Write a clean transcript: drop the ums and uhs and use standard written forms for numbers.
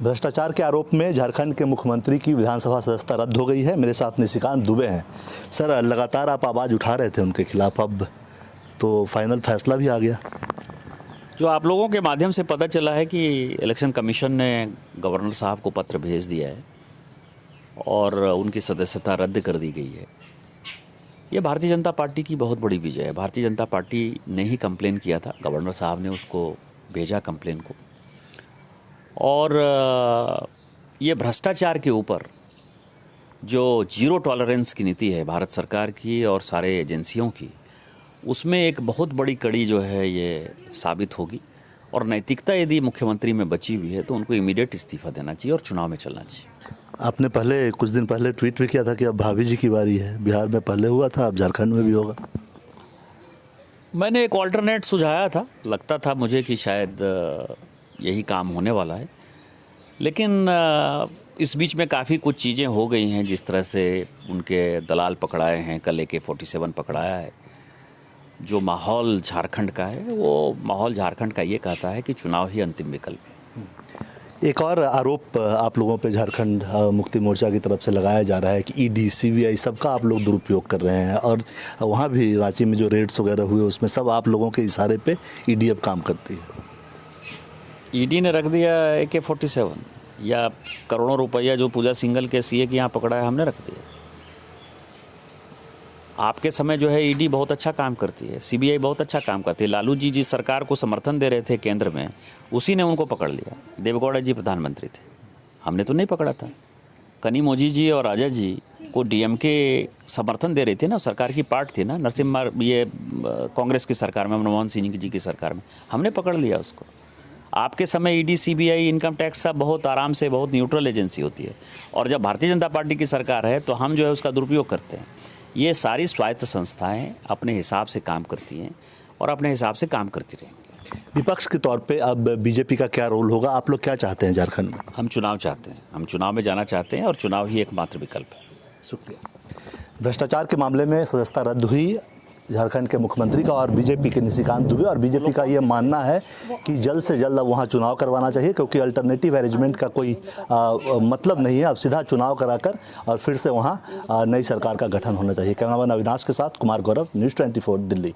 भ्रष्टाचार के आरोप में झारखंड के मुख्यमंत्री की विधानसभा सदस्यता रद्द हो गई है। मेरे साथ निशिकांत दुबे हैं। सर, लगातार आप आवाज़ उठा रहे थे उनके खिलाफ, अब तो फाइनल फैसला भी आ गया। जो आप लोगों के माध्यम से पता चला है कि इलेक्शन कमीशन ने गवर्नर साहब को पत्र भेज दिया है और उनकी सदस्यता रद्द कर दी गई है। ये भारतीय जनता पार्टी की बहुत बड़ी विजय है। भारतीय जनता पार्टी ने ही कंप्लेन किया था, गवर्नर साहब ने उसको भेजा कंप्लेन को, और ये भ्रष्टाचार के ऊपर जो जीरो टॉलरेंस की नीति है भारत सरकार की और सारे एजेंसियों की, उसमें एक बहुत बड़ी कड़ी जो है ये साबित होगी। और नैतिकता यदि मुख्यमंत्री में बची हुई है तो उनको इमीडिएट इस्तीफा देना चाहिए और चुनाव में चलना चाहिए। आपने पहले कुछ दिन पहले ट्वीट भी किया था कि अब भाभी जी की बारी है। बिहार में पहले हुआ था, अब झारखंड में भी होगा। मैंने एक ऑल्टरनेट सुझाया था, लगता था मुझे कि शायद यही काम होने वाला है, लेकिन इस बीच में काफ़ी कुछ चीज़ें हो गई हैं। जिस तरह से उनके दलाल पकड़ाए हैं, कल AK-47 पकड़ाया है। जो माहौल झारखंड का है, वो माहौल झारखंड का ये कहता है कि चुनाव ही अंतिम विकल्प है। एक और आरोप आप लोगों पे झारखंड मुक्ति मोर्चा की तरफ से लगाया जा रहा है कि ED CBI सबका आप लोग दुरुपयोग कर रहे हैं, और वहाँ भी रांची में जो रेड्स वगैरह हुए उसमें सब आप लोगों के इशारे पे ED अब काम करती है। ED ने रख दिया AK-47 या करोड़ों रुपया जो पूजा सिंघल के CA के यहाँ पकड़ा है, हमने रख दिया। आपके समय जो है ED बहुत अच्छा काम करती है, CBI बहुत अच्छा काम करती है। लालू जी जिस सरकार को समर्थन दे रहे थे केंद्र में, उसी ने उनको पकड़ लिया। देवेगौड़ा जी प्रधानमंत्री थे, हमने तो नहीं पकड़ा था। कनिमोझी जी और राजा जी को DMK समर्थन दे रहे थे ना, सरकार की पार्ट थी ना, नरसिम्हा ये कांग्रेस की सरकार में, मनमोहन सिंह जी की सरकार में, हमने पकड़ लिया उसको। आपके समय ED CBI इनकम टैक्स सब बहुत आराम से, बहुत न्यूट्रल एजेंसी होती है, और जब भारतीय जनता पार्टी की सरकार है तो हम जो है उसका दुरुपयोग करते हैं। ये सारी स्वायत्त संस्थाएं अपने हिसाब से काम करती हैं और अपने हिसाब से काम करती रहेंगी। विपक्ष के तौर पे अब BJP का क्या रोल होगा? आप लोग क्या चाहते हैं झारखंड में? हम चुनाव चाहते हैं, हम चुनाव में जाना चाहते हैं और चुनाव ही एकमात्र विकल्प है। शुक्रिया। भ्रष्टाचार के मामले में सदस्यता रद्द हुई झारखंड के मुख्यमंत्री का और BJP के निशिकांत दुबे, और BJP का ये मानना है कि जल्द से जल्द अब वहाँ चुनाव करवाना चाहिए, क्योंकि अल्टरनेटिव अरेंजमेंट का कोई मतलब नहीं है। अब सीधा चुनाव कराकर और फिर से वहाँ नई सरकार का गठन होना चाहिए। कैमरामैन अविनाश के साथ कुमार गौरव, News 24 दिल्ली।